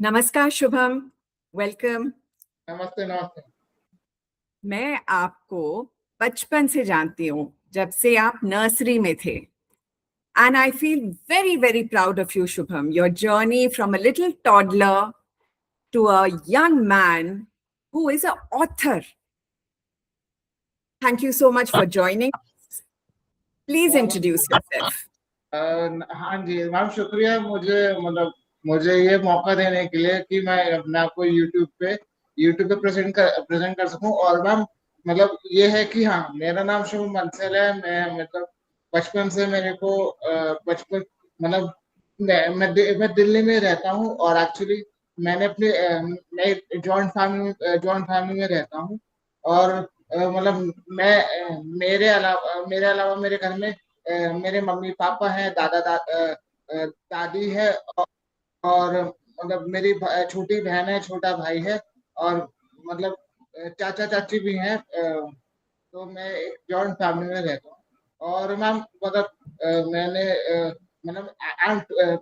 नमस्कार शुभम, वेलकम। नमस्ते नमस्ते। मैं आपको बचपन से जानती हूँ, जब से आप नर्सरी में थे। And I feel very, very proud of you, Shubham. Your journey from a little toddler to a young man who is an author. Thank you so much for joining. Please और introduce yourself. हाँ जी ma'am, शुक्रिया मुझे ये मौका देने के लिए कि मैं अपने आप को यूट्यूब पे प्रेजेंट कर सकूं। और मैम ये है कि हाँ, मेरा नाम शुभम बंसल है। मैं बचपन से मेरे को बचपन मतलब मैं दिल्ली में रहता हूँ। और एक्चुअली मैं जॉइंट फैमिली में रहता हूँ। और मेरे अलावा मेरे घर में मेरे मम्मी पापा हैं, दादी है। और मेरी छोटी बहन है, छोटा भाई है। और मतलब चाचा चाची भी हैं। तो मैं एक जॉइंट फैमिली में रहता हूँ। और मैम मैंने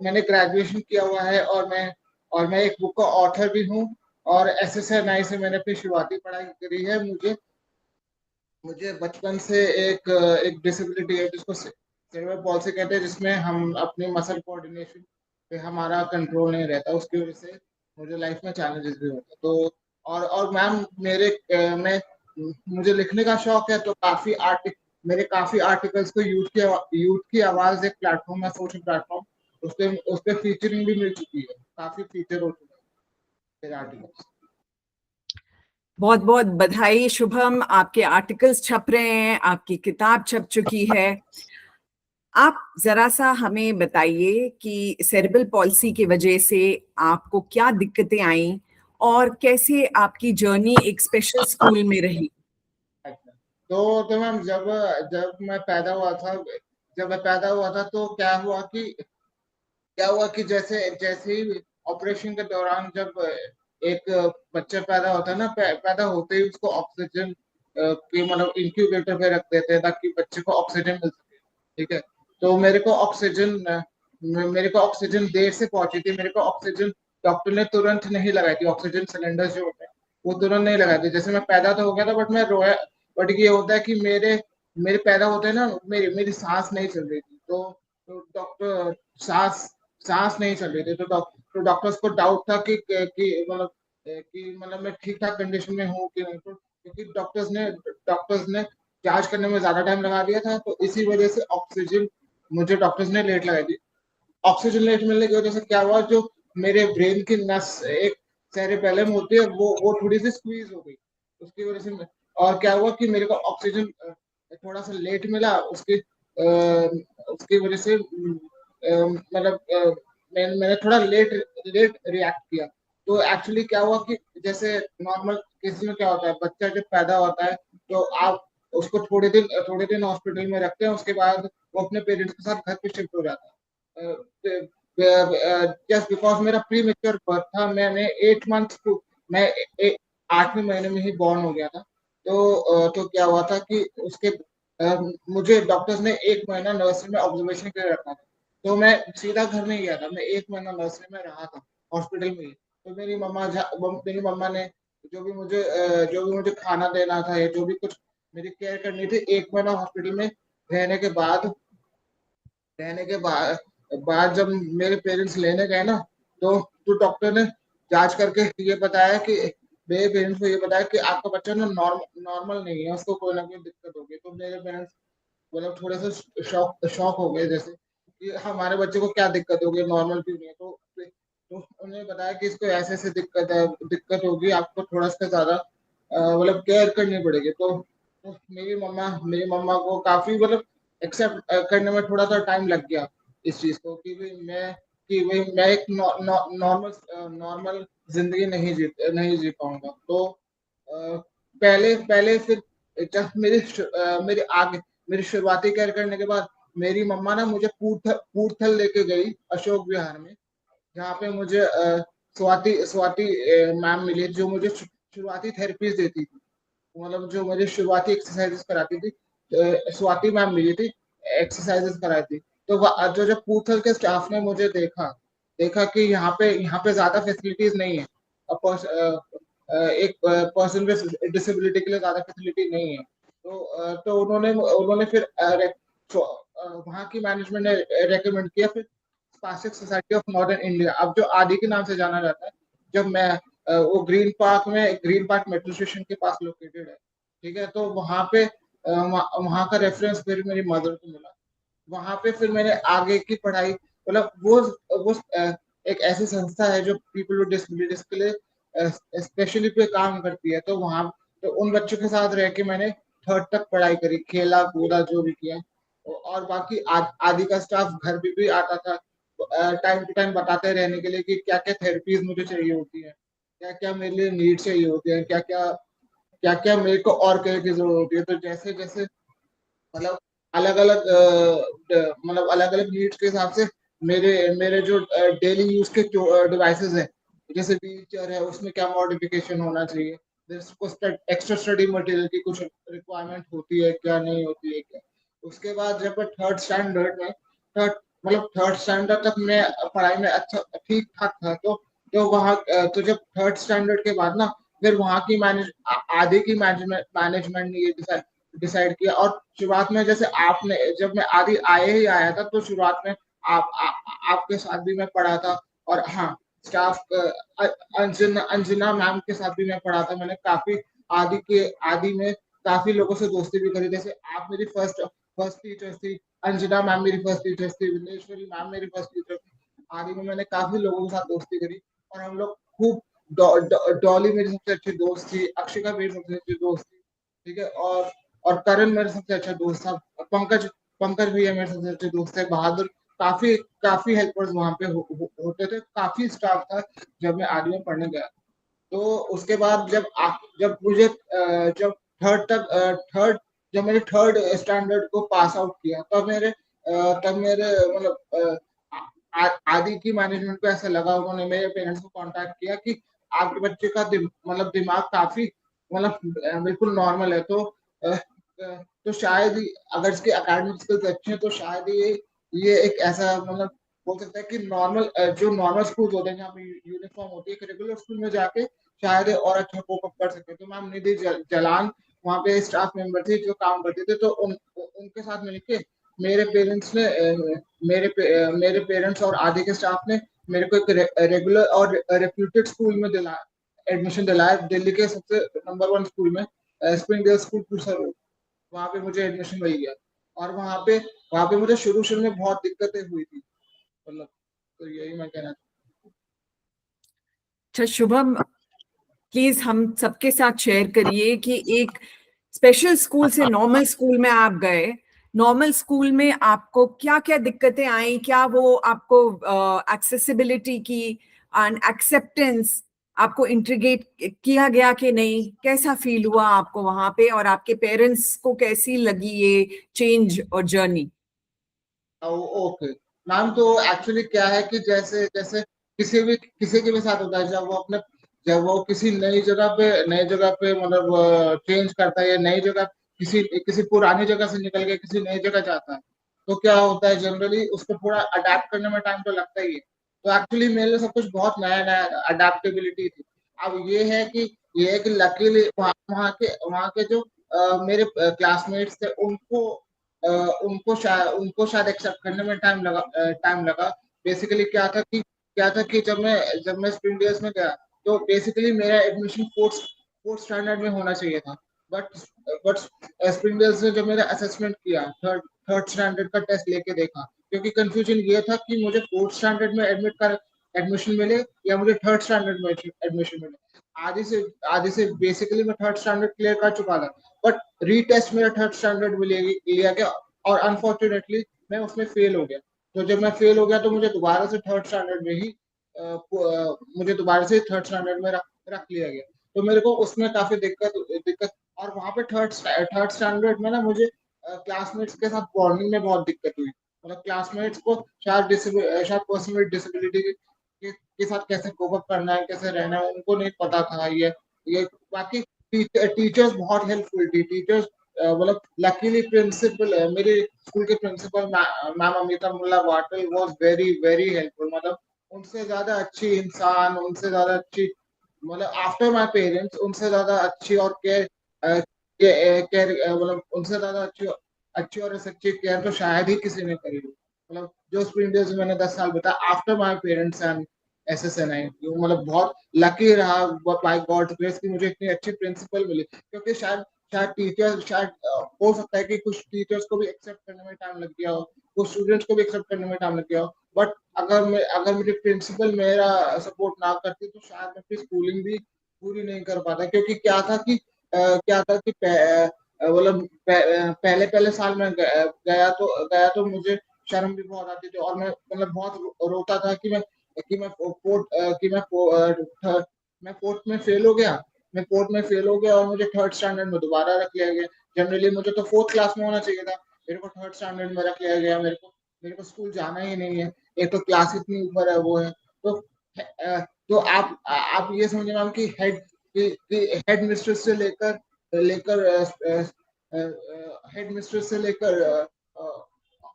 मैंने ग्रेजुएशन किया हुआ है। और मैं एक बुक का ऑथर भी हूँ। और SSNI से मैंने अपनी शुरुआती पढ़ाई करी है। मुझे मुझे बचपन से एक डिसेबिलिटी है जिसको सेरेब्रल पॉल्सी कहते हैं, जिसमें हम अपनी मसल कोऑर्डिनेशन पे हमारा कंट्रोल नहीं रहता। उसकी वजह से मुझे लाइफ में चैलेंजेस भी होते हैं। तो और मैम मैं मुझे लिखने का शौक है। तो काफी आर्टिकल्स को यूथ की आवाज एक प्लेटफॉर्म है, सोशल प्लेटफॉर्म। उस पे फीचरिंग भी मिल चुकी है, काफी फीचर हो चुके हैं मेरे आर्टिकल्स। बहुत बहुत बधाई शुभम, आपके आर्टिकल्स छप रहे हैं, आपकी किताब छप चुकी है। आप जरा सा हमें बताइए कि सेरेब्रल पॉल्सी की वजह से आपको क्या दिक्कतें आई और कैसे आपकी जर्नी एक स्पेशल स्कूल में रही। अच्छा। तो मैम, जब मैं पैदा हुआ था तो क्या हुआ कि जैसे जैसे ही ऑपरेशन के दौरान, जब एक बच्चा पैदा होता है ना, पैदा होते ही उसको ऑक्सीजन की इंक्यूबेटर पे रख देते हैं ताकि बच्चे को ऑक्सीजन मिल सके। ठीक है। तो मेरे को ऑक्सीजन देर से पहुंची थी। मेरे को ऑक्सीजन डॉक्टर ने तुरंत नहीं लगाई थी। ऑक्सीजन सिलेंडर जो होते हैं वो तुरंत नहीं लगाए थे। जैसे मैं पैदा तो हो गया था, बट मैं रोया। बट ये होता है कि मेरे मेरे पैदा होते हैं ना, मेरी मेरी सांस नहीं चल रही थी। तो डॉक्टर सांस सांस नहीं चल रही थी। तो डॉक्टर्स को डाउट था कि मैं ठीक ठाक कंडीशन में हूँ कि नहीं। तो क्योंकि डॉक्टर्स ने जांच करने में ज्यादा टाइम लगा दिया था, तो इसी वजह से मुझे डॉक्टर्स ने लेट लगाई थी। ऑक्सीजन लेट मिलने की वजह से क्या हुआ, जो मेरे ब्रेन की नस एक सेरेबेलम होती है, वो थोड़ी सी स्क्वीज हो गई। उसकी वजह से और क्या हुआ कि मेरे को ऑक्सीजन थोड़ा सा लेट मिला। उसकी वजह से मैंने थोड़ा लेट लेट रिएक्ट किया। तो एक्चुअली क्या हुआ कि जैसे नॉर्मल केसेस में क्या होता है, बच्चा जब पैदा होता है तो आप उसको थोड़े दिन हॉस्पिटल में रखते हैं। उसके बाद वो अपने पेरेंट्स के साथ घर पे शिफ्ट हो जाता है। जस्ट बिकॉज मेरा प्री मेच्योर बर्थ था, मैंने 8 मंथ मैं 8वें महीने में ही बॉर्न हो गया था। तो क्या हुआ था कि मुझे डॉक्टर्स ने 1 महीना नर्सरी में ऑब्जर्वेशन के लिए रखा था। तो मैं सीधा घर नहीं गया था, मैं 1 महीना नर्सरी में रहा था, हॉस्पिटल में ही। तो मेरी मम्मा ने जो भी मुझे खाना देना था या जो भी कुछ मेरी केयर करनी थी, 1 महीना हॉस्पिटल में रहने के बाद रहने के बाद बाद जब मेरे पेरेंट्स लेने गए ना, तो डॉक्टर ने जांच करके ये बताया कि मेरे पेरेंट्स को ये बताया कि आपका बच्चा ना नॉर्मल नहीं है, उसको कोई ना कोई दिक्कत होगी। तो मेरे पेरेंट्स थोड़े से शॉक हो गए, जैसे कि हमारे बच्चे को क्या दिक्कत होगी, नॉर्मल क्यों नहीं है। तो उन्हें बताया कि इसको ऐसे ऐसे दिक्कत होगी, आपको थोड़ा सा ज्यादा केयर करनी पड़ेगी। तो मेरी मम्मा को काफी एक्सेप्ट करने में थोड़ा सा टाइम लग गया इस चीज को, कि मैं एक नॉर्मल जिंदगी नहीं जी पाऊंगा। तो पहले पहले फिर जब मेरी शुरुआती कैरियर करने के बाद मेरी मम्मा ना मुझे पूर्थल लेके गई, अशोक विहार में, जहाँ पे मुझे स्वाति मैम मिली, जो मुझे शुरुआती थेरेपीज देती थी। जो मुझे शुरुआती एक्सरसाइजेस कराती थी, स्वाति मैम मिली थी, एक्सरसाइजेस कराई थी। तो जब पूर्थल के स्टाफ ने मुझे देखा, देखा कि यहाँ पे ज्यादा फैसिलिटीज नहीं है, एक पर्सन विद डिसेबिलिटी के लिए ज्यादा फैसिलिटी नहीं है। तो उन्होंने उन्होंने फिर वहाँ की मैनेजमेंट ने रेकमेंड किया फिर spastic society of northern India, अब जो आदि के नाम से जाना जाता है। जब मैं वो ग्रीन पार्क मेट्रो स्टेशन के पास लोकेटेड है, ठीक है। तो वहाँ पे वहाँ का रेफरेंस फिर मेरी मदर को मिला। वहां पे फिर मैंने आगे की पढ़ाई, मतलब वो एक ऐसी संस्था है जो पीपल विद डिसेबिलिटीज के लिए स्पेशली पे काम करती है। तो वहां तो उन बच्चों के साथ रह के मैंने थर्ड तक पढ़ाई करी, खेला कूदा जो भी किया। और बाकी आदि का स्टाफ घर भी आता था टाइम टू टाइम बताते रहने के लिए कि क्या क्या थेरेपीज मुझे चाहिए होती है, क्या क्या मेरे लिए नीड चाहिए होती है, क्या क्या मेरे को और केयर की जरूरत होती है। तो जैसे जैसे मतलब अलग अलग अलग अलग नीड्स के हिसाब से मेरे मेरे जो डेली यूज के डिवाइसेस हैं, जैसे व्हील चेयर है, उसमें क्या मॉडिफिकेशन होना चाहिए, एक्स्ट्रा स्टडी मटेरियल की कुछ रिक्वायरमेंट होती है क्या, नहीं होती है क्या। उसके बाद जब मैं थर्ड थर्ड स्टैंडर्ड तक मैं पढ़ाई में अच्छा ठीक ठाक था। तो वहाँ तो जब थर्ड स्टैंडर्ड के बाद ना फिर वहाँ की आधे की मैनेजमेंट ने ये डिसाइड किया। और शुरुआत में जैसे आपने, जब मैं आदि आए ही आया था तो शुरुआत में आपके साथ भी मैं पढ़ा था। और हाँ, स्टाफ अंजना मैम के साथ भी मैं पढ़ा था। मैंने काफी आदि में काफी लोगों से दोस्ती भी करी। जैसे आप मेरी फर्स्ट फर्स्ट टीचर थी, अंजना मैम मेरी फर्स्ट टीचर थी, विनेश्वरी मैम मेरी फर्स्ट टीचर थी। आदि में मैंने काफी लोगों के साथ दोस्ती करी और हम लोग खूब डॉली मेरी सबसे अच्छी दोस्त थी, अक्षिका मेरी सबसे अच्छी दोस्त थी, ठीक है। और करण मेरे सबसे अच्छा दोस्त था, पंकज पंकज भैया मेरे सबसे अच्छे दोस्त थे, बहादुर। काफी काफी हेल्पर्स वहां पे होते थे, काफी स्टाफ था जब मैं आर्मी में पढ़ने गया। तो उसके बाद जब मुझे जब थर्ड जब मैंने थर्ड स्टैंडर्ड को पास आउट किया, तब मेरे आदि की मैनेजमेंट को ऐसा लगा, उन्होंने मेरे पेरेंट्स को कांटेक्ट किया कि आपके बच्चे का दिमाग काफी बिल्कुल नॉर्मल है। तो शायद अगर इसके एकेडमिक स्किल्स अच्छे हैं तो शायद ये एक ऐसा बोल सकता है कि जो नॉर्मल स्कूल होते हैं जहाँ पे यूनिफॉर्म होती है, एक रेगुलर स्कूल में जाके शायद और अच्छा कोप अप कर सके। तो मैम निधि जलान वहाँ पे स्टाफ मेंबर थी जो काम करते थे। तो उनके साथ मिलके मेरे पेरेंट्स ने मेरे पेरेंट्स और आधे के स्टाफ ने मेरे को एक रेगुलर और रेप्यूटेड स्कूल में एडमिशन दिलाया, दिल्ली के सबसे नंबर 1 स्कूल में, स्प्रिंगडेल स्कूल पुरसर रोड। वहाँ पे मुझे एडमिशन मिल गया। और वहाँ पे मुझे शुरू शुरू में बहुत दिक्कतें हुई थी, मतलब। तो यही मैं कहना चाहता अच्छा शुभम, प्लीज हम सबके साथ शेयर करिए कि एक स्पेशल स्कूल से नॉर्मल स्कूल में आप गए, नॉर्मल स्कूल में आपको क्या क्या दिक्कतें आई, क्या वो आपको एक्सेसिबिलिटी की एंड एक्सेप्टेंस आपको इंटीग्रेट किया गया कि नहीं, कैसा फील हुआ आपको वहां पे, और आपके पेरेंट्स को कैसी लगी ये चेंज और जर्नी? ओके मैम, तो एक्चुअली क्या है कि जैसे जैसे किसी के भी साथ होता है, जब वो किसी नई जगह पे चेंज करता है, या नई जगह किसी किसी पुरानी जगह से निकल के किसी नई जगह जाता है, तो क्या होता है जनरली उसको थोड़ा अडेप्ट करने में टाइम तो लगता ही है। तो एक्चुअली मेरे लिए सब कुछ बहुत नया नया अडेप्टेबिलिटी थी। अब ये है कि लकीली वहाँ के जो मेरे क्लासमेट्स थे उनको शायद एक्सेप्ट करने में टाइम लगा। बेसिकली क्या था कि जब मैं स्प्रिंग डेल्स में गया, तो बेसिकली मेरा एडमिशन फोर्थ स्टैंडर्ड में होना चाहिए था। बट बट स्प्रिंग डेल्स ने जब मेरा असेसमेंट किया, थर्ड स्टैंडर्ड का टेस्ट लेके देखा, क्योंकि कंफ्यूजन ये था कि मुझे फोर्थ स्टैंडर्ड में एडमिशन मिले या मुझे थर्ड स्टैंडर्ड में एडमिशन मिले। आधे से बेसिकली मैं थर्ड स्टैंडर्ड क्लियर कर चुका था, बट रीटेस्ट मेरा थर्ड स्टैंडर्ड में लिया गया और अनफॉर्चुनेटली मैं उसमें फेल हो गया। तो जब मैं फेल हो गया तो मुझे दोबारा से थर्ड स्टैंडर्ड में रख लिया गया। तो मेरे को उसमें काफी दिक्कत। और वहां पे थर्ड स्टैंडर्ड में ना मुझे क्लासमेट्स के साथ बॉन्डिंग में बहुत दिक्कत हुई। मतलब क्लासमेट्स को शायद पर्सन विद डिसेबिलिटी के साथ कैसे कोप अप करना है, कैसे रहना है, उनको नहीं पता था ये बाकी टीचर्स बहुत हेल्पफुल थी। टीचर्स लकीली प्रिंसिपल, मेरे स्कूल के प्रिंसिपल मैम अमिता मुल्ला वाटल वाज वेरी वेरी हेल्पफुल। मतलब उनसे ज्यादा अच्छी इंसान, उनसे ज्यादा अच्छी, मतलब आफ्टर माय पेरेंट्स उनसे ज्यादा अच्छी और केयर केयर मतलब उनसे ज्यादा अच्छी अच्छी और सच्ची केयर तो शायद ही किसी ने करी हो। मतलब जो स्प्रिंग डेल्स में मैंने 10 साल बताया after my parents and SSNI, मतलब बहुत लकी रहा बाय गॉड ग्रेस की मुझे इतनी अच्छी प्रिंसिपल मिली, क्योंकि शायद शायद टीचर शायद हो सकता है कि कुछ टीचर्स को भी एक्सेप्ट करने में टाइम लग गया हो, कुछ स्टूडेंट्स को भी एक्सेप्ट करने में टाइम लग गया हो, बट अगर मेरी प्रिंसिपल मेरा सपोर्ट ना करती तो शायद मैं अपनी स्कूलिंग भी पूरी नहीं कर पाता, क्योंकि क्या था कि मतलब पहले पहले साल में गया तो मुझे शर्म भी बहुत आती थी, और मैं मतलब बहुत रोता था कि मैं फोर्थ कि मैं फोर्थ में फेल हो गया, मैं फोर्थ में फेल हो गया और मुझे थर्ड स्टैंडर्ड में दोबारा रख लिया गया। जनरली मुझे तो फोर्थ क्लास में होना चाहिए था, मेरे को थर्ड स्टैंडर्ड में रख लिया गया। मेरे को स्कूल जाना ही नहीं है, एक तो क्लास इतनी ऊपर है वो है। तो तो आप ये समझ मैम कि हेड मिस्ट्रेस से लेकर लेकर हेड मिस्ट्रेस से लेकर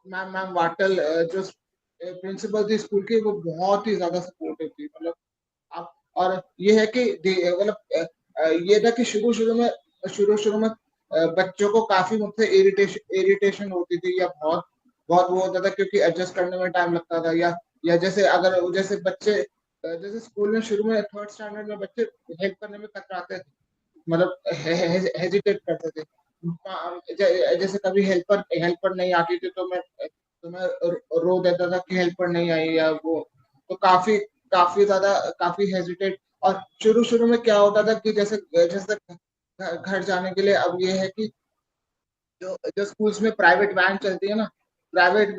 मैम मैम वाटल जो प्रिंसिपल थी स्कूल की, वो बहुत ही ज्यादा सपोर्टिव थी। मतलब आप, और ये है कि मतलब ये था कि शुरू शुरू में बच्चों को काफी मुझसे इरिटेशन होती थी, या बहुत बहुत वो होता था, क्योंकि एडजस्ट करने में टाइम लगता था, या जैसे अगर जैसे बच्चे जैसे स्कूल में शुरू में थर्ड स्टैंडर्ड में बच्चे हेल्प करने में कतराते थे, मतलब हेजिटेट करते थे। जैसे कभी हेल्पर हेल्पर नहीं आती थी तो मैं रो देता था कि हेल्पर नहीं आई या वो, तो काफी ज्यादा काफी हेजिटेट। और शुरू शुरू में क्या होता था कि जैसे जैसे घर जाने के लिए, अब ये है कि जो जो स्कूल्स में प्राइवेट वैन चलती है ना, प्राइवेट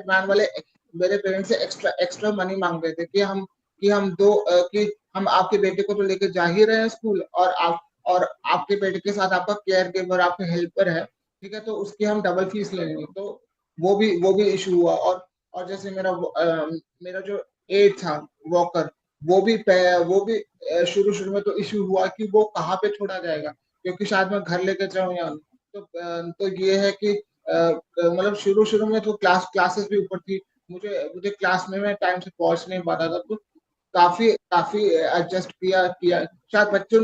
वैन वाले मेरे पेरेंट्स से एक्स्ट्रा एक्स्ट्रा मनी मांगते थे कि हम आपके बेटे को तो लेके जा ही रहे हैं स्कूल, और आपके बेटे के साथ आपका केयर गिवर आपका हेल्पर है, ठीक है, तो उसकी हम डबल फीस ले लेंगे। तो वो भी इशू हुआ। और जैसे मेरा जो एड था वॉकर, वो भी शुरू शुरू में तो इशू हुआ कि वो कहाँ पे छोड़ा जाएगा, क्योंकि शायद मैं घर लेके जाऊं या तो ये है कि मतलब शुरू शुरू में तो क्लासेस भी ऊपर थी, मुझे क्लास में मैं टाइम से पहुंच नहीं पाता था, तो काफी काफी एडजस्ट किया। शायद बच्चों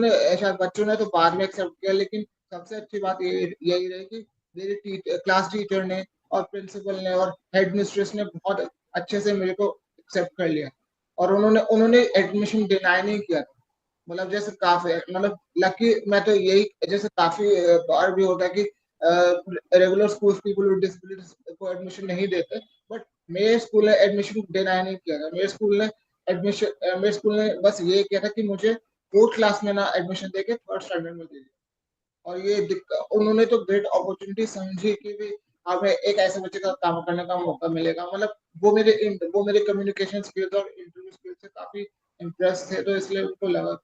ने तो बाद में एक्सेप्ट किया, लेकिन सबसे अच्छी बात यही रही कि मेरी क्लास टीचर ने और प्रिंसिपल ने और हेड मिस्ट्रेस ने बहुत अच्छे से मेरे को एक्सेप्ट कर लिया, और उन्होंने एडमिशन डिनाई नहीं किया। मतलब जैसे काफी मतलब लकी मैं तो यही, जैसे काफी बार भी होता है कि regular school people with disabilities को एडमिशन नहीं देते, बट मेरे स्कूल ने एडमिशन डिनाई नहीं किया था। मेरे स्कूल ने बस ये किया था कि मुझे फोर्थ क्लास में ना एडमिशन देके थर्ड स्टैंडर्ड में दे दिया। और ये उन्होंने तो ग्रेट अपॉर्चुनिटी समझी कि भी हमें एक ऐसे बच्चे का काम करने का मौका मिलेगा। मतलब वो मेरे कम्युनिकेशन स्किल्स और इंटरव्यू स्किल्स से काफी इम्प्रेस थे, तो इसलिए उनको लगा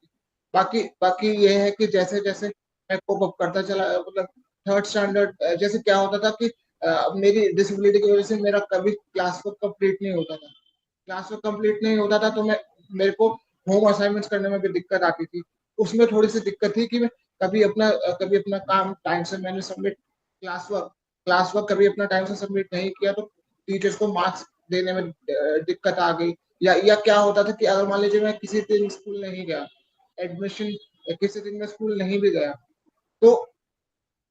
कि बाकी ये है कि जैसे जैसे मैं कोप अप करता चला, मतलब थर्ड स्टैंडर्ड जैसे क्या होता था कि मेरी डिसेबिलिटी की वजह से मेरा कभी क्लास वर्क कंप्लीट नहीं होता था। क्लास वर्क कंप्लीट नहीं होता था तो मेरे को होम असाइनमेंट्स करने में भी दिक्कत आती थी। उसमें थोड़ी सी दिक्कत थी कि मैं कभी अपना काम टाइम से मैंने सबमिट क्लास वर्क कभी अपना टाइम से सबमिट नहीं किया, तो टीचर्स को मार्क्स देने में दिक्कत आ गई। या क्या होता था कि अगर मान लीजिए मैं किसी दिन स्कूल नहीं गया, एडमिशन किसी दिन में स्कूल नहीं भी गया, तो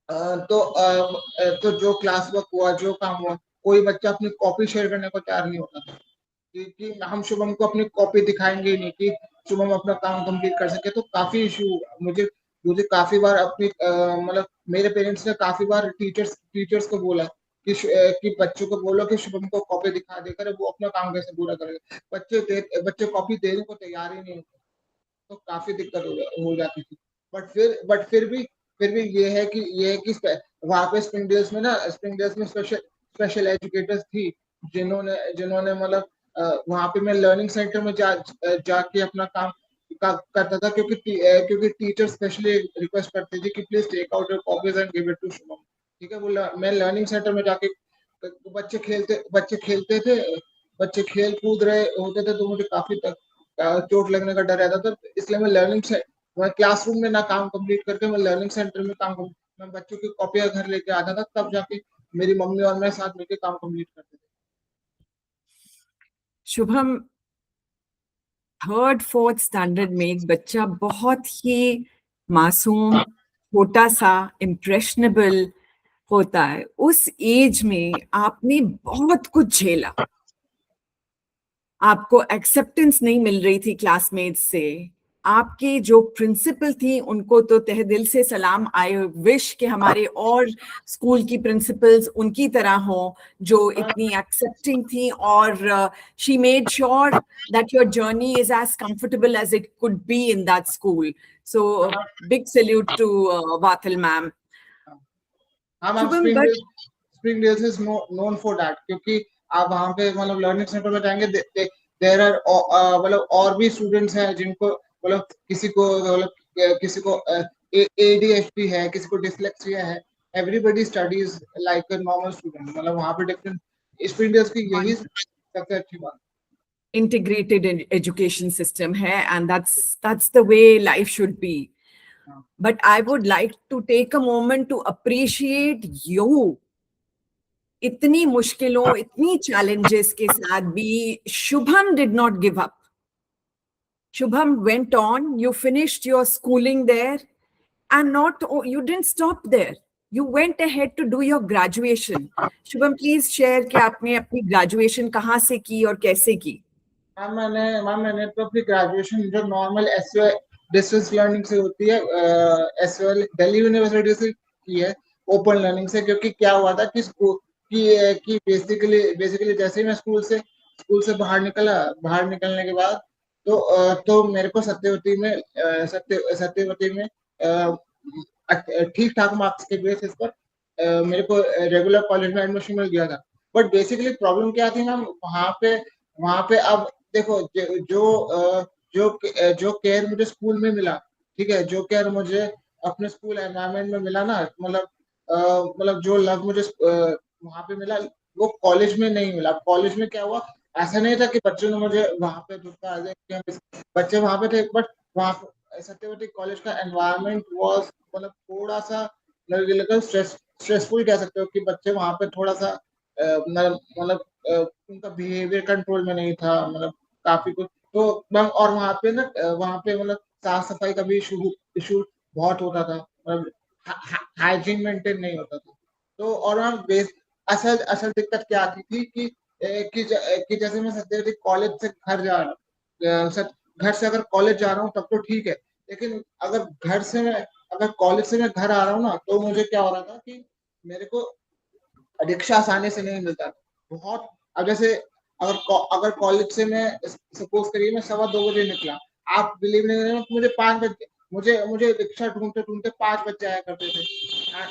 तो जो क्लास वर्क हुआ जो काम हुआ, कोई बच्चा अपनी कॉपी शेयर करने को तैयार नहीं होता था कि हम शुभम को अपनी कॉपी दिखाएंगे ही नहीं कि शुभम अपना काम कंप्लीट कर सके। तो काफी इशू मुझे काफी बार मतलब मेरे पेरेंट्स ने काफी बार टीचर्स को बोला कि बच्चों को बोलो कि शुभम को कॉपी दिखा देकर वो अपना काम कैसे पूरा करेगा। बच्चे कॉपी देने को तैयार ही नहीं होते, तो काफी दिक्कत हो जाती थी। बट फिर भी ये है कि वहाँ पे स्प्रिंग डेल्स में स्पेशल एजुकेटर्स थी, जिन्होंने मतलब वहाँ पे मैं लर्निंग सेंटर में जाके अपना काम करता था, क्योंकि टीचर स्पेशली रिक्वेस्ट करती थी कि please take out your copies and give it to Shubham. ठीक है, मैं लर्निंग सेंटर में जाके बच्चे खेलते थे, बच्चे खेल कूद रहे होते थे, तो मुझे काफी चोट लगने का डर रहता था, इसलिए मैं क्लासरूम में ना काम कंप्लीट करके मैं लर्निंग सेंटर में मैं बच्चों की कॉपियां घर लेके आता था, तब जाके मेरी मम्मी और मैं साथ मिलकर काम कंप्लीट करते थे। शुभम, थर्ड फोर्थ स्टैंडर्ड में एक बच्चा बहुत ही मासूम, छोटा सा, इम्प्रेशनेबल होता है, उस एज में आपने बहुत कुछ झेला, आपको एक्सेप्टेंस नहीं मिल रही थी क्लासमेट्स से, आपके जो प्रिंसिपल थी उनको तो तहे दिल से सलाम, आई विश कि हमारे और स्कूल की प्रिंसिपल्स उनकी तरह हो जो इतनी एक्सेप्टिंग थी, और she made sure that your journey is as comfortable as it could be in that school. So big salute to Vathil ma'am. हाँ ma'am, Shubham, but Springdales is known for that, क्योंकि आप वहाँ पे मतलब learning centre में जाएंगे, there are मतलब और भी स्टूडेंट्स हैं जिनको मतलब किसी को एडीएचडी है, किसी को डिसलेक्सिया है, everybody studies like a normal student, मतलब वहाँ पे डिफरेंट स्प्रिंग डेल्स की यही सबसे अच्छी बात। integrated education system hai, and that's the way life should be. But I would like to take a moment to appreciate you. इतनी मुश्किलों, इतनी challenges के साथ भी Shubham did not give up. Shubham went on, you finished your schooling there, and you didn't stop there. You went ahead to do your graduation. Shubham, please share कि आपने अपनी graduation कहाँ से की और कैसे की? मैंने तो अपनी ग्रेजुएशन जो नॉर्मल एसयूएल डिस्टेंस लर्निंग से होती है, एसयूएल दिल्ली यूनिवर्सिटी से की है, ओपन लर्निंग से। क्योंकि क्या हुआ था कि कि बेसिकली जैसे ही मैं स्कूल से बाहर निकलने के बाद तो मेरे को सत्यवती में ठीक ठाक मार्क्स के बेसिस पर मेरे को रेगुलर कॉलेज में एडमिशन मिल गया था। बट बेसिकली प्रॉब्लम क्या थी मैम, वहाँ पे अब देखो, जो केयर मुझे स्कूल में मिला, ठीक है, जो केयर मुझे अपने स्कूल एनवायरनमेंट में मिला ना, मतलब जो लव मुझे वहाँ पे मिला, वो कॉलेज में नहीं मिला। कॉलेज में क्या हुआ, ऐसा नहीं था कि बच्चों ने मुझे वहाँ पे बच्चे वहाँ पे थे, बट वहाँ सत्यवती कॉलेज का एनवायरनमेंट वाज मतलब थोड़ा सा मतलब स्ट्रेसफुल कह सकते हो, कि बच्चे वहाँ पे थोड़ा सा मतलब उनका बिहेवियर कंट्रोल में नहीं था, मतलब काफी कुछ। तो मैम, और वहाँ पे मतलब साफ सफाई का भी इशू बहुत होता था, मतलब हाइजीन मेंटेन नहीं होता था। तो और मैम असल असल दिक्कत क्या आती थी कि जैसे मैं सत्यवती कॉलेज से घर जा रहा हूँ, घर से अगर कॉलेज जा रहा हूँ तब तो ठीक है, लेकिन अगर कॉलेज से मैं घर आ रहा हूँ ना, तो मुझे क्या हो रहा था कि मेरे को रिक्शा आसानी से नहीं मिलता बहुत। अब जैसे अगर कॉलेज से मैं सपोज करिए मैं 2:15 निकला, आप बिलीव नहीं करेंगे, मुझे 5 बजे मुझे रिक्शा ढूंढते ढूंढते 5 बज जाया करते थे।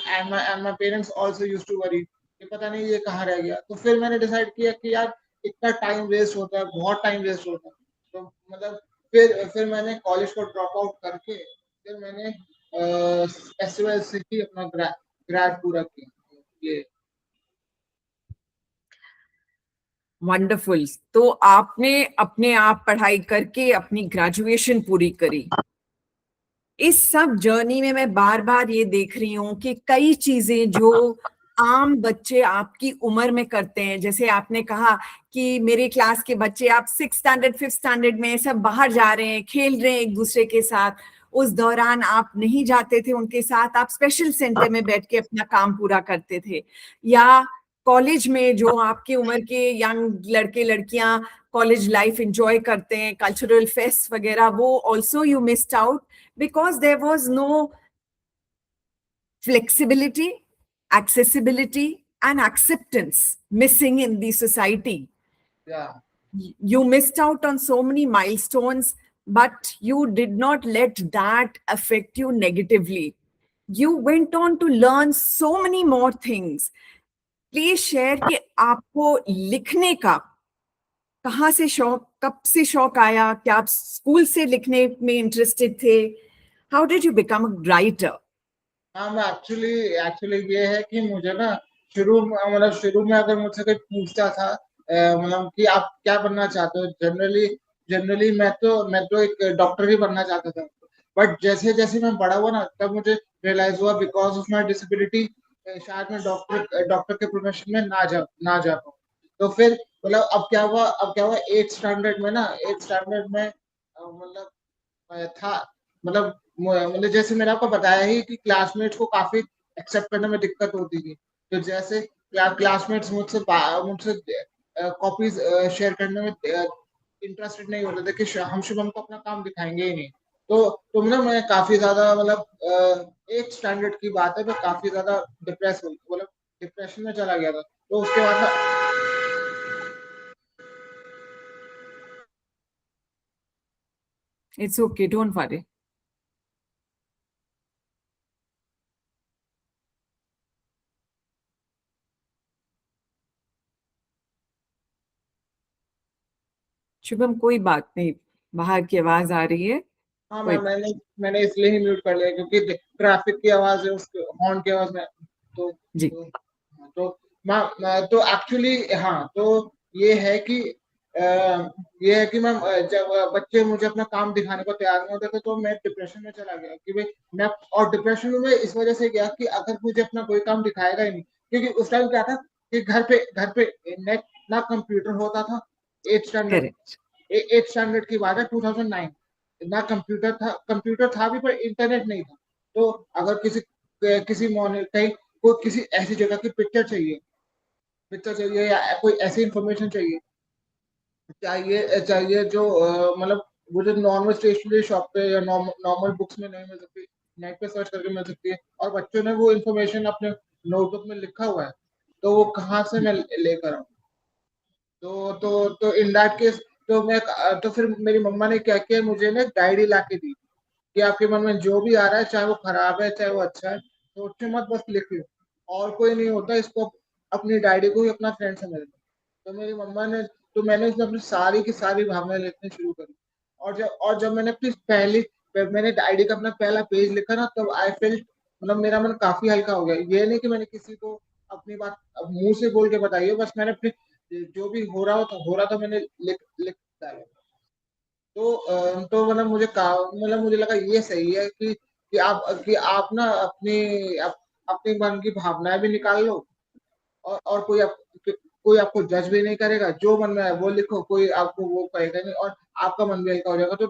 And my parents also used to worry कि पता नहीं ये कहाँ रह गया। तो फिर मैंने डिसाइड किया कि यार इतना टाइम वेस्ट होता है, बहुत टाइम वेस्ट होता है। तो मतलब फिर मैंने कॉलेज को ड्रॉप आउट करके फिर मैंने एसयूएल से ही अपना ग्रेड पूरा किया। ये वंडरफुल। तो आपने अपने आप पढ़ाई करके अपनी ग्रेजुएशन पूरी करी। इस सब जर्नी में मैं बार बार ये देख रही हूँ कि कई चीजें जो आम बच्चे आपकी उम्र में करते हैं, जैसे आपने कहा कि मेरे क्लास के बच्चे, आप 6th स्टैंडर्ड 5th स्टैंडर्ड में सब बाहर जा रहे हैं, खेल रहे हैं एक दूसरे के साथ, उस दौरान आप नहीं जाते थे उनके साथ, आप स्पेशल सेंटर में बैठ के अपना काम पूरा करते थे। या कॉलेज में जो आपके उम्र के यंग लड़के लड़कियां कॉलेज लाइफ एंजॉय करते हैं, कल्चरल फेस्ट वगैरह, वो also you missed out because there was no flexibility, accessibility, and acceptance missing in the society. yeah You missed out on so many milestones, but you did not let that affect you negatively. You went on to learn so many more things. Please share कि आपको लिखने का कहाँ से शौक, कब से शौक आया? क्या आप स्कूल से लिखने में इंटरेस्टेड थे? How did you become a writer? हाँ, मैं एक्चुअली ये है कि मुझे ना शुरू में अगर मुझसे कोई पूछता था मतलब कि आप क्या बनना चाहते हो, जनरली मैं तो एक डॉक्टर ही बनना चाहता था। बट जैसे जैसे मैं बड़ा हुआ ना, तब मुझे रियलाइज हुआ बिकॉज ऑफ माई डिसेबिलिटी शायद मैं डॉक्टर के प्रोफेशन में ना जा पाऊँ। तो फिर मतलब अब क्या हुआ 8th स्टैंडर्ड में था, मतलब जैसे मैंने आपको बताया ही कि क्लासमेट्स को काफी एक्सेप्ट करने में दिक्कत होती थी। तो जैसे क्लासमेट्स मुझसे कॉपीज शेयर करने में इंटरेस्टेड नहीं होते थे कि हम शुभम को अपना काम दिखाएंगे ही नहीं। तो ना मैं काफी ज्यादा एक स्टैंडर्ड की बात है, मैं काफी ज्यादा डिप्रेशन में चला गया था। तो उसके बाद it's okay, don't worry. Shubham कोई बात नहीं, बाहर की आवाज आ रही है, हाँ कोई मैम, बात। मैंने इसलिए ही म्यूट कर लिया क्योंकि ट्रैफिक की आवाज है, उसके हॉर्न की आवाज में। जी। तो मैम, तो एक्चुअली हाँ, तो ये है कि ये है कि मैम, जब बच्चे मुझे अपना काम दिखाने को तैयार नहीं होते थे तो मैं डिप्रेशन में चला गया कि भाई मैं, और डिप्रेशन में इस वजह से गया कि अगर मुझे अपना कोई काम दिखाएगा ही नहीं, क्योंकि उस टाइम क्या था कि घर पे नेट ना कंप्यूटर होता था। Eight standard correct. Eight standard की बात है, 2009। ना कंप्यूटर था भी, पर इंटरनेट नहीं था। तो अगर किसी मॉनिटर कहीं को किसी ऐसी जगह की पिक्चर चाहिए या कोई ऐसी इंफॉर्मेशन चाहिए चाहिए जो वो जो नॉर्मल स्टेशनरी शॉप पे या नॉर्मल बुक्स में नहीं मिल सकती, नेट पे सर्च करके मिल सकती है, और बच्चों ने वो इंफॉर्मेशन अपने नोटबुक में लिखा हुआ है, तो वो कहाँ से मैं लेकर आऊँ? तो इन दैट केस, तो फिर मेरी मम्मा ने क्या किया, मुझे ना डायरी ला के दी कि आपके मन में जो भी आ रहा है, चाहे वो खराब है चाहे वो अच्छा है, सोचो मत, बस लिख लो। और कोई नहीं होता, इसको अपनी डायरी को ही अपना फ्रेंड समझ लो। तो मेरी मम्मा ने तो मैंने उसमें अपनी सारी की सारी भावनाएं लिखनी शुरू करी। और जब मैंने डायरी का अपना पहला पेज लिखा ना, तब आई फेल्ट, मेरा मन काफी हल्का हो गया। ये नहीं कि मैंने किसी को अपनी बात अब मुंह से बोल के बताई है, बस मैंने अपने जो भी हो रहा था मैंने लिख लिख डाला। तो मुझे लगा ये सही है कि आप ना अपनी मन की भावनाएं भी निकाल लो, और कोई आपको जज भी नहीं करेगा, जो मन में है वो लिखो, कोई आपको वो कहेगा नहीं, और आपका मन भी हल्का हो जाएगा। तो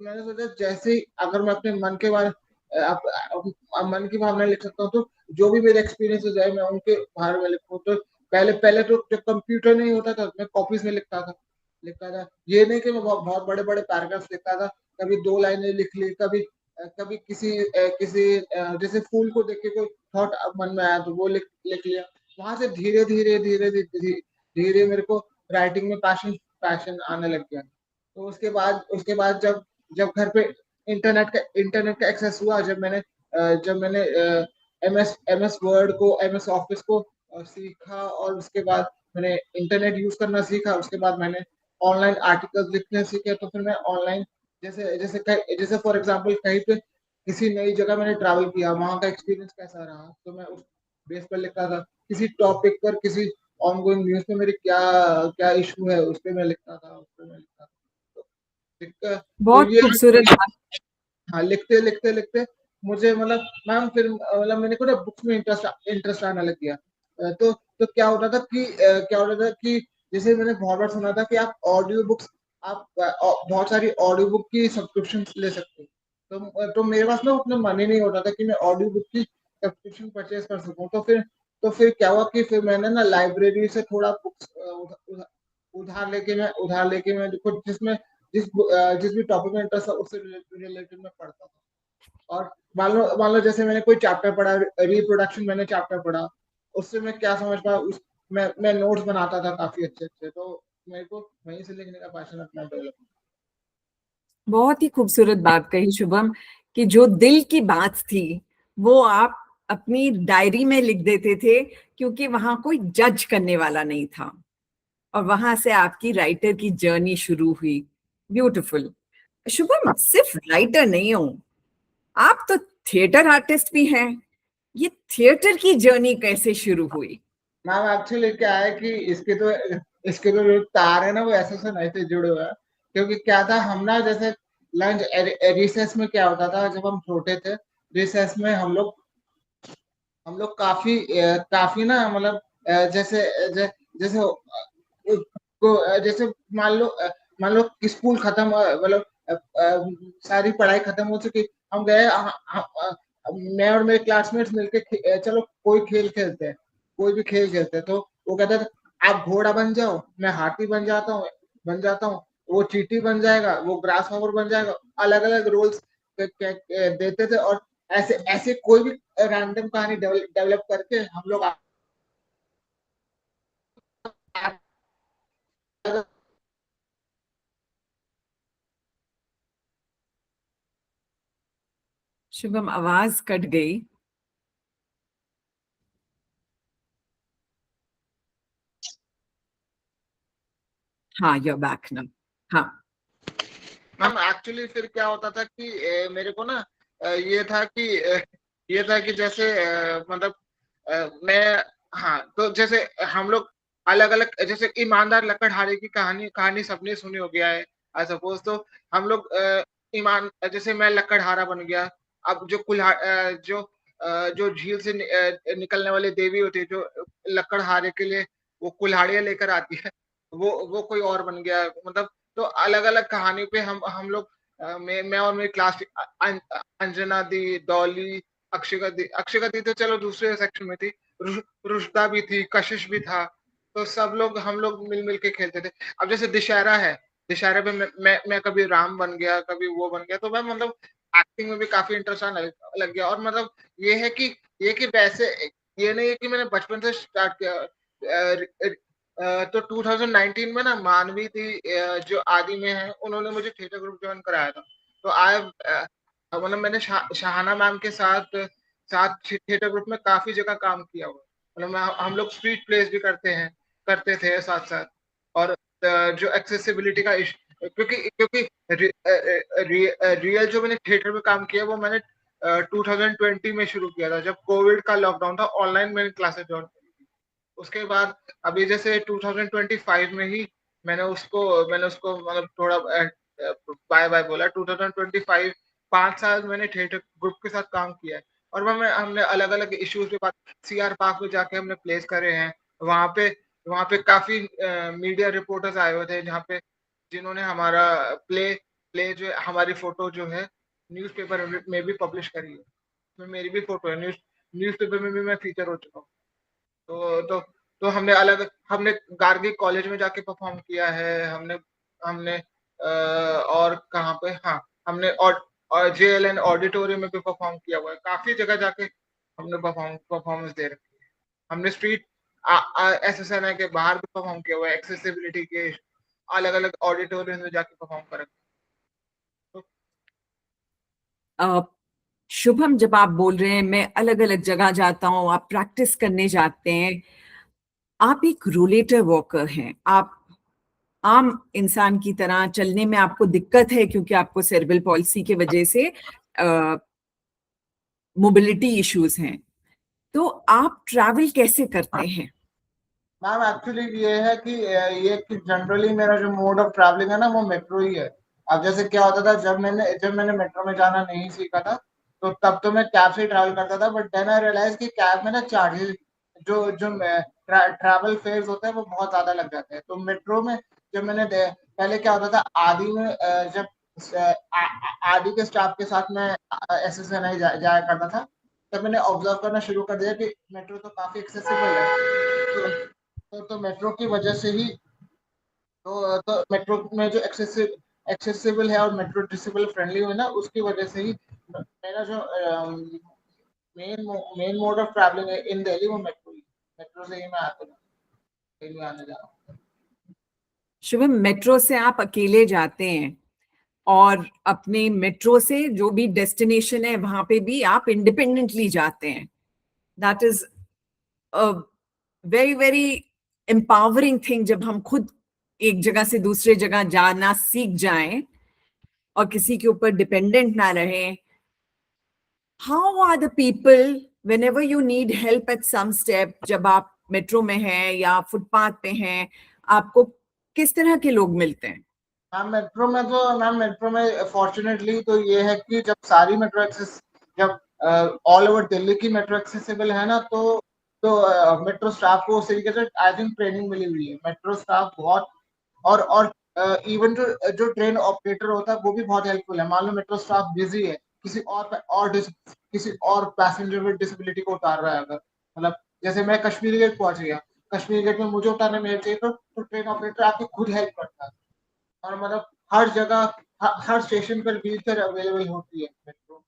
मैंने सोचा, जैसे ही अगर मैं अपने मन के बारे मन की भावना लिख सकता हूँ, तो जो भी मेरे एक्सपीरियंसेस है मैं उनके बारे में लिखूँ। तो पहले पहले तो जब कंप्यूटर नहीं होता था, मैं कॉपीज में लिखता था। ये नहीं कि मैं बहुत बहुत बड़े बड़े पैराग्राफ्स लिखता था, कभी दो लाइनें लिख ली, कभी जैसे फूल को देख के कोई थॉट मन में आया तो वो लिख लिख लिया। वहां से धीरे धीरे धीरे धीरे धीरे मेरे को राइटिंग में पैशन पैशन आने लग गया। तो उसके बाद जब घर पे इंटरनेट का एक्सेस हुआ, जब मैंने एम एस वर्ड को, एम एस ऑफिस को सीखा, और उसके बाद मैंने इंटरनेट यूज करना सीखा, उसके बाद मैंने ऑनलाइन आर्टिकल्स लिखने सीखे। तो फिर मैं ऑनलाइन, जैसे फॉर एग्जांपल कहीं पे किसी नई जगह मैंने ट्रैवल किया, वहां का एक्सपीरियंस कैसा रहा, तो मैं उस बेस पर लिखता था। किसी टॉपिक पर, किसी ऑनगोइंग न्यूज में मेरी क्या क्या इशू है, उस पर मैं लिखता था, तो बहुत ये, खूबसूरत बात। हाँ, लिखते लिखते लिखते मुझे मैम फिर मेरे को ना बुक्स में इंटरेस्ट आने लग गया। तो क्या होता था कि जैसे मैंने बहुत बार सुना था कि आप बहुत सारी ऑडियो बुक की सब्सक्रिप्शन ले सकते हो। तो मेरे पास ना उतना मनी नहीं होता था कि मैं ऑडियो बुक की सब्सक्रिप्शन परचेज कर सकूं। तो फिर क्या हुआ कि फिर मैंने ना लाइब्रेरी से थोड़ा बुक्स उधार लेके मैं कुछ जिस भी टॉपिक में इंटरेस्ट था उससे रिलेटेड मैं पढ़ता था। और मान लो जैसे मैंने कोई चैप्टर पढ़ा, रिप्रोडक्शन मैंने चैप्टर पढ़ा, उससे मैं क्या समझ पाया, मैं नोट्स बनाता था काफी अच्छे अच्छे। तो मेरे को वहीं से लिखने का पैशन अपना डेवलप। बहुत ही खूबसूरत बात कही शुभम, कि जो दिल की बात थी वो आप अपनी डायरी में लिख देते थे, क्योंकि वहां कोई जज करने वाला नहीं था, और वहां से आपकी राइटर की जर्नी शुरू हुई। ब्यूटीफुल। शुभम, सिर्फ राइटर नहीं हो आप, तो थिएटर आर्टिस्ट भी हैं। ये थिएटर की जर्नी कैसे शुरू हुई? मैम एक्चुअली क्या है कि इसके तो जो तार है ना, वो ऐसे से नहीं से जुड़े हुए हैं। क्योंकि क्या था, हम ना जैसे लंच रिसेस में क्या होता था जब हम छोटे थे, रिसेस में हम लोग काफी ना, जैसे जैसे जैसे मान लो कि स्कूल खत्म, सारी पढ़ाई खत्म हो चुकी, हम गए, मैं और मेरे क्लासमेट्स मिलके चलो कोई खेल खेलते हैं, कोई भी खेल खेलते हैं। तो वो कहता था आप घोड़ा बन जाओ, मैं हाथी बन जाता हूँ, वो चींटी बन जाएगा, वो ग्रास हॉपर बन जाएगा, अलग अलग रोल्स देते थे। और ऐसे ऐसे कोई भी रैंडम कहानी डेवलप करके हम लोग शुभम, आवाज कट गई। हाँ, you're back now. हाँ। मैम एक्चुअली फिर क्या होता था कि मेरे को ना ये था कि जैसे मतलब मैं, हाँ, तो जैसे हम लोग अलग अलग, जैसे ईमानदार लकड़हारे की कहानी कहानी सबने सुनी हो गया है आई सपोज। तो हम लोग ईमान जैसे मैं लकड़हारा बन गया। अब जो जो झील से निकलने वाली देवी होती है, जो लकड़हारे के लिए वो कुल्हाड़ियां लेकर आती है, वो कोई और बन गया, मतलब। तो अलग अलग कहानी पे हम लोग मैं और मेरी क्लास, अंजना दी, डॉली, अक्षिका दी तो चलो दूसरे सेक्शन में थी, रुशदा भी थी, कशिश भी था। तो सब लोग हम लोग मिल मिल के खेलते थे। अब जैसे दशहरा है, दशहरे पे मैं कभी राम बन गया, कभी वो बन गया, तो मैं मतलब एक्टिंग में भी काफी इंटरेस्ट आने लग गया। और मतलब ये है कि वैसे ये नहीं है कि मैंने बचपन से स्टार्ट किया। तो 2019 में ना मानवी थी, जो आदि में है, उन्होंने मुझे थिएटर ग्रुप ज्वाइन कराया था। तो मतलब मैंने शाहाना मैम के साथ साथ थिएटर ग्रुप में काफी जगह काम किया हुआ। मतलब हम लोग स्ट्रीट प्लेस भी करते थे साथ साथ। और जो एक्सेसिबिलिटी का इशू, क्योंकि रियल जो मैंने थिएटर में काम किया वो मैंने 2020 में शुरू किया था, जब कोविड का लॉकडाउन था, ऑनलाइन मैंने क्लासेस ज्वाइन की थी। उसके बाद अभी जैसे 2025 में ही मैंने उसको मतलब थोड़ा बाय बाय बोला। 2025 5 साल मैंने थिएटर ग्रुप के साथ काम किया है। और वह हमने अलग अलग इश्यूज पे बात, सीआर पार्क में जाके हमने प्लेस करे हैं। वहां पे वहां पे काफी मीडिया रिपोर्टर्स आए हुए थे, जहाँ पे जिन्होंने हमारा प्ले प्ले जो है, हमारी फोटो जो है न्यूज़पेपर में भी पब्लिश करी है। उसमें मेरी भी फोटो है, न्यूज़पेपर में भी मैं फीचर हो चुका हूँ। तो हमने गार्गी कॉलेज में जाके परफॉर्म किया है। हमने हमने और कहाँ पे, हाँ, हमने और जेएलएन ऑडिटोरियम में भी परफॉर्म किया हुआ है। काफी जगह जाके हमने परफॉर्मेंस दे रखी है। हमने स्ट्रीट एसएसएनआई के बाहर भी परफॉर्म किया हुआ है, एक्सेसिबिलिटी के अलग अलग ऑडिटोरियम में जाके परफॉर्म कर रखा है। शुभम, जब आप बोल रहे हैं मैं अलग अलग जगह जाता हूँ, आप प्रैक्टिस करने जाते हैं, आप एक रोलेटर वॉकर हैं। आप आम इंसान की तरह चलने में आपको दिक्कत है क्योंकि आपको सेरेब्रल पॉलिसी की वजह से मोबिलिटी इश्यूज हैं। तो आप ट्रैवल कैसे करते हैं? मैम एक्चुअली ये है कि जनरली मेरा जो मोड ऑफ ट्रैवलिंग है ना, वो मेट्रो ही है। अब जैसे क्या होता था, जब मैंने मेट्रो में जाना नहीं सीखा था, तो तब तो मैं कैब से ट्रैवल करता था। बट देन आई रियलाइज कि कैब में ना चार्जेस, जो जो ट्रैवल फेयर्स होते हैं वो बहुत ज्यादा लग जाते हैं। तो मेट्रो में पहले क्या होता था, आदि में जब आदि के स्टाफ के साथ में एसएसएनआई जाया करता था, तब मैंने ऑब्जर्व करना शुरू कर दिया कि मेट्रो तो काफी एक्सेसिबल है। तो मेट्रो की वजह से ही, तो मेट्रो में जो एक्सेसिबल है और मेट्रो डिसेबल फ्रेंडली हुई ना, उसकी वजह से ही मेरा जो मेन मोड ऑफ ट्रैवलिंग है इन दिल्ली, वो मेट्रो से ही मैं आता हूँ, दिल्ली आने जा रहा हूँ। शुभम, मेट्रो से आप अकेले जाते हैं और अपने मेट्रो से जो भी डेस्टिनेशन है वहां पे भी आप इंडिपेंडेंटली जाते हैं। That is a very very empowering thing, जब हम खुद एक जगह से दूसरे जगह जाना सीख जाएं और किसी के ऊपर डिपेंडेंट ना रहें। How are the people whenever you need help at some step, जब आप मेट्रो में हैं या फुटपाथ पे हैं, आपको किस तरह के लोग मिलते हैं? मैम मेट्रो में फॉर्चुनेटली तो ये है कि जब ऑल ओवर दिल्ली की मेट्रो एक्सेसिबल है ना, तो मेट्रो स्टाफ को उस तरीके से आई थिंक ट्रेनिंग मिली हुई है। मेट्रो स्टाफ बहुत, और इवन जो ट्रेन ऑपरेटर होता है वो भी बहुत हेल्पफुल है। मान लो मेट्रो स्टाफ बिजी है, किसी और पैसेंजर विद डिसेबिलिटी को उतार रहा है, अगर मतलब जैसे मैं कश्मीरी गेट पहुंच गया, कश्मीरी गेट में मुझे उतारने में चाहिए तो ट्रेन ऑपरेटर आपकी खुद हेल्प करता है। और मतलब हर जगह हर स्टेशन पर व्हील चेयर अवेलेबल होती है मेट्रो।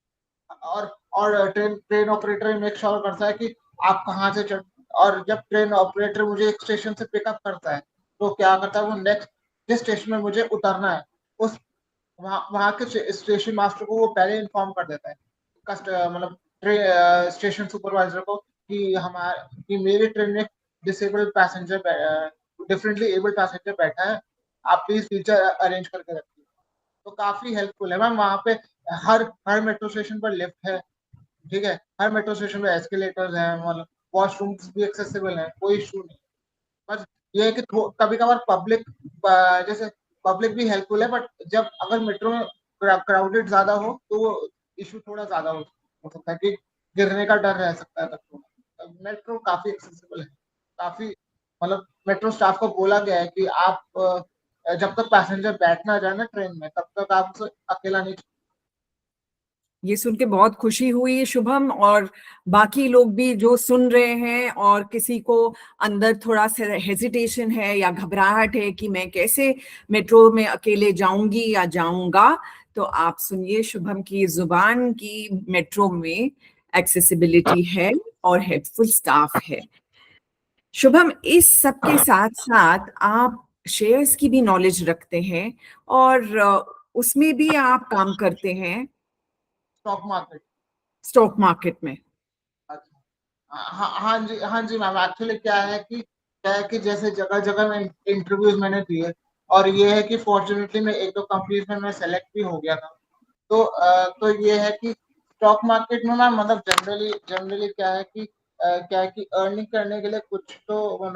और train train operator make sure करता है कि आप कहाँ से चढ़। और जब ट्रेन ऑपरेटर मुझे एक स्टेशन से पिकअप करता है तो क्या करता है, वो नेक्स्ट जिस स्टेशन में मुझे उतरना है उस वहाँ के स्टेशन मास्टर को वो पहले इन्फॉर्म कर देता है, मतलब स्टेशन सुपरवाइजर को, कि मेरी ट्रेन में disabled passenger differently abled passenger बैठा है, आप प्लीज फीचर अरेंज करके रखिए। तो काफी हेल्पफुल है मैम वहाँ पे। हर हर मेट्रो स्टेशन पर लिफ्ट है, ठीक है, हर मेट्रो स्टेशन पे एस्केलेटर्स हैं, मतलब वॉशरूम्स भी एक्सेसिबल हैं, कोई इशू नहीं। बस ये है कि कभी कभार जैसे पब्लिक भी हेल्पफुल है, बट जब अगर मेट्रो में क्राउडेड ज्यादा हो तो वो इशू थोड़ा ज्यादा हो सकता है कि गिरने का डर रह सकता है तब। मेट्रो काफी एक्सेसिबल है, काफी मतलब मेट्रो स्टाफ को बोला गया है कि आप जब तक पैसेंजर बैठ ना जाए ना ट्रेन में तब तक आप उसे अकेला नहीं। ये सुन के बहुत खुशी हुई शुभम, और बाकी लोग भी जो सुन रहे हैं और किसी को अंदर थोड़ा सा हेजिटेशन है या घबराहट है कि मैं कैसे मेट्रो में अकेले जाऊंगी या जाऊंगा, तो आप सुनिए शुभम की जुबान की मेट्रो में एक्सेसिबिलिटी है और हेल्पफुल स्टाफ है। शुभम, इस सब के साथ साथ आप शेयर्स की भी नॉलेज रखते हैं और उसमें भी आप काम करते हैं स्टॉक मार्केट। स्टॉक मार्केट में। अच्छा, हाँ हाँ जी, हाँ जी मैम। एक्चुअली क्या है कि जैसे जगह जगह में इंटरव्यूज मैंने दिए, और ये है कि फॉर्चुनेटली मैं एक दो कंपनीज में मैं सेलेक्ट भी हो गया था। तो ये है कि स्टॉक मार्केट में ना, मतलब जनरली जनरली क्या है कि अर्निंग करने के लिए कुछ तो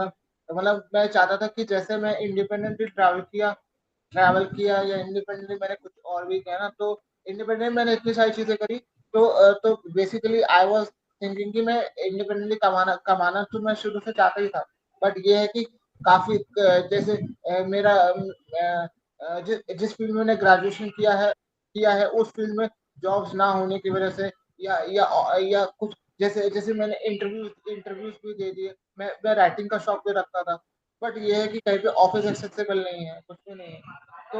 मतलब मैं चाहता था कि जैसे मैं इंडिपेंडेंटली ट्रैवल किया या इंडिपेंडेंटली मैंने कुछ और भी किया ना, तो इंडिपेंडेंट मैंने इतनी सारी चीजें करी। तो बेसिकली आई वाज थिंकिंग कि मैं इंडिपेंडेंटली कमाना कमाना तो मैं शुरू से चाहता ही था। बट ये है कि काफी जैसे मेरा जिस फील्ड में मैंने ग्रेजुएशन किया है उस फील्ड में जॉब्स ना होने की वजह से, या कुछ जैसे जैसे मैंने इंटरव्यूज भी दे दिए। मैं राइटिंग का शौक भी रखता था, बट ये है कि कहीं पे ऑफिस एक्सेसिबल नहीं है, कुछ भी नहीं है।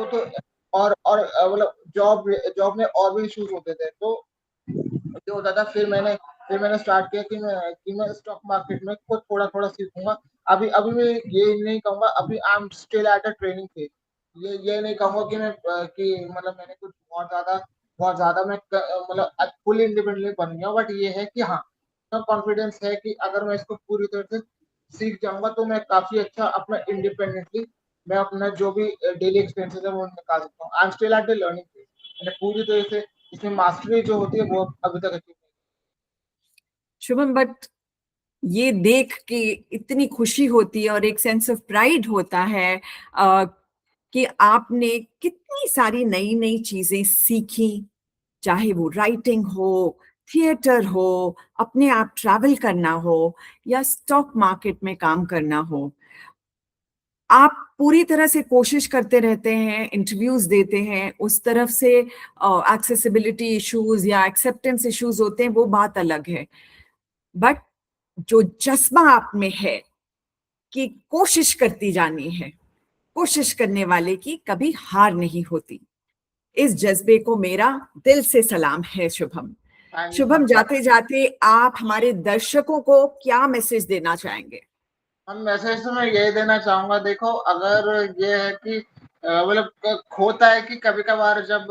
तो और मतलब जॉब में और भी इश्यूज होते थे। तो जो होता था, फिर मैंने स्टार्ट किया कि मैं स्टॉक मार्केट में कुछ थोड़ा थोड़ा सीखूंगा। अभी अभी मैं ये नहीं कहूंगा, अभी I am still at a training phase. ये नहीं कहूंगा कि मतलब मैंने कुछ बहुत ज्यादा मैं मतलब फुल इंडिपेंडेंट बन गया, बट ये है कि हाँ, कॉन्फिडेंस है कि अगर मैं इसको पूरी तरह से सीख जाऊंगा तो मैं काफी अच्छा अपना इंडिपेंडेंटली मैं अपना जो भी डेली एक्सपेंसेस है वो निकाल सकता हूँ। I am still at the learning phase. मैंने पूरी तरह से इसमें मास्टरी जो होती है वो अभी तक अचीव शुभम, बट ये देख के इतनी खुशी होती है और एक सेंस ऑफ प्राइड होता है कि आपने कितनी सारी नई नई चीजें सीखी, चाहे वो राइटिंग हो, थिएटर हो, अपने आप ट्रैवल करना हो या स्टॉक मार्केट में काम करना हो। आप पूरी तरह से कोशिश करते रहते हैं, इंटरव्यूज देते हैं, उस तरफ से एक्सेसिबिलिटी इश्यूज या एक्सेप्टेंस इश्यूज होते हैं, वो बात अलग है। बट जो जज्बा आप में है कि कोशिश करती जानी है, कोशिश करने वाले की कभी हार नहीं होती, इस जज्बे को मेरा दिल से सलाम है Shubham. Thank you Shubham, ma'am. जाते जाते आप हमारे दर्शकों को क्या मैसेज देना चाहेंगे? हम मैसेज तो मैं यही देना चाहूंगा, देखो अगर ये है कि मतलब होता है कि कभी कभार जब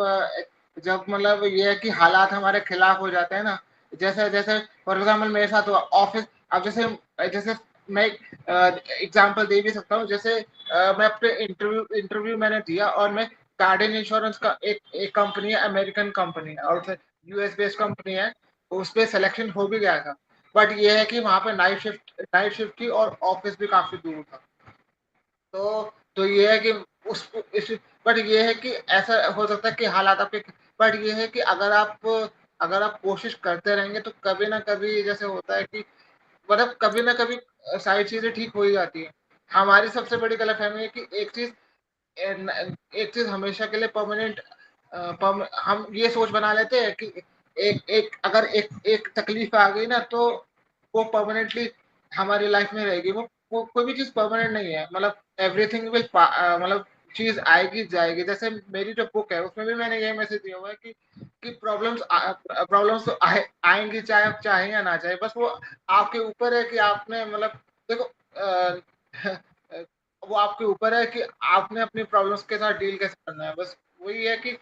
मतलब ये है कि हालात हमारे खिलाफ हो जाते हैं ना। जैसे जैसे फॉर एग्जाम्पल मेरे साथ हुआ ऑफिस। अब जैसे जैसे मैं एग्जांपल दे भी सकता हूँ। जैसे मैं अपने इंटरव्यू मैंने दिया, और मैं गार्डन इंश्योरेंस का एक कंपनी है, अमेरिकन कंपनी है और यूएस बेस्ड कंपनी है, उस पर सिलेक्शन हो भी गया था। बट ये है कि वहां पे नाइट शिफ्ट थी और ऑफिस भी काफी दूर था। तो ये है कि उस इस बट ये है कि ऐसा हो सकता है कि हालात आपके। बट ये है कि अगर आप कोशिश करते रहेंगे तो कभी ना कभी जैसे होता है कि मतलब कभी ना कभी सारी चीजें ठीक हो ही जाती है। हमारी सबसे बड़ी गलतफहमी है कि एक चीज हमेशा के लिए परमानेंट, हम ये सोच बना लेते हैं कि अगर एक तकलीफ आ गई ना तो वो परमानेंटली हमारी लाइफ में रहेगी। वो कोई भी चीज परमानेंट नहीं है, मतलब एवरीथिंग विल, मतलब चीज आएगी जाएगी। जैसे मेरी जो बुक है उसमें भी मैंने यही मैसेज दिया हुआ है कि प्रॉब्लम्स तो आएंगी, चाहे आप चाहें या ना चाहे, बस वो आपके ऊपर है कि आपने, मतलब देखो वो आपके ऊपर है कि आपने अपनी प्रॉब्लम्स के साथ डील कैसे करना है। बस वही है कि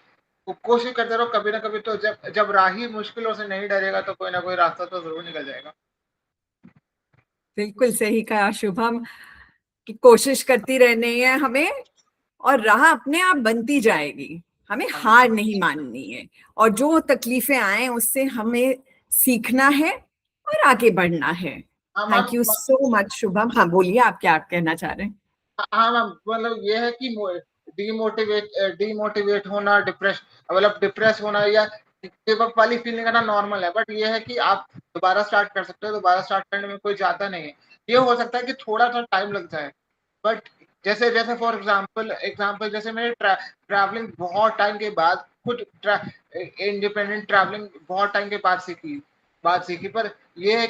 कोशिश करते रहो, कभी ना कभी तो जब राही मुश्किलों से नहीं डरेगा तो कोई ना कोई रास्ता तो जरूर निकल जाएगा। बिल्कुल सही कहा शुभम, कि कोशिश करती रहनी है हमें और राह अपने आप बनती जाएगी। हमें हाँ हार नहीं माननी है और जो तकलीफें आए उससे हमें सीखना है और आगे बढ़ना है। हाँ thank you ma'am. So much Shubham. हाँ बोलिए, आप क्या कहना चाह रहे हैं? हाँ मैम, मतलब ये है कि डीमोटिवेट होना, मतलब डिप्रेस होना या गिव अप वाली फीलिंग आना नॉर्मल है, बट ये है कि आप दोबारा स्टार्ट कर सकते हो। दोबारा स्टार्ट करने में कोई जाता नहीं है। ये हो सकता है कि थोड़ा सा टाइम लग जाए, बट जैसे जैसे फॉर एग्जाम्पल जैसे मैंने ट्रैवलिंग बहुत टाइम के बाद, खुद इंडिपेंडेंट ट्रैवलिंग बहुत टाइम के बाद सीखी। पर ये है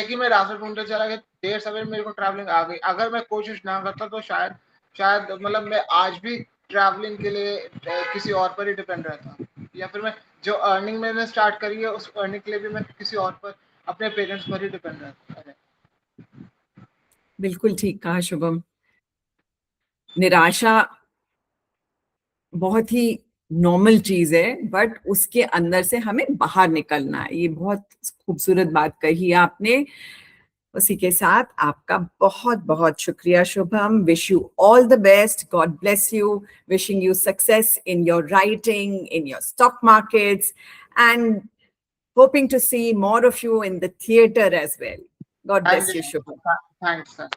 कि मैं रास्ता ढूंढते चला गया, देर सवेर मेरे को ट्रैवलिंग आ गई। अगर मैं कोशिश ना करता तो शायद मतलब मैं आज भी ट्रैवलिंग के लिए किसी और पर ही डिपेंड रहता, या फिर मैं जो अर्निंग मैंने स्टार्ट करी है उस अर्निंग के लिए भी मैं किसी और पर, अपने पेरेंट्स पर ही डिपेंड रहता। बिल्कुल ठीक कहा शुभम। निराशा बहुत ही नॉर्मल चीज है, बट उसके अंदर से हमें बाहर निकलना है। ये बहुत खूबसूरत बात कही आपने। उसी के साथ आपका बहुत बहुत शुक्रिया Shubham. Wish you all the best, God bless you, wishing you success in your writing, in your stock markets, and hoping to see more of you in the theater as well. God bless you, Shubham. Thanks sir.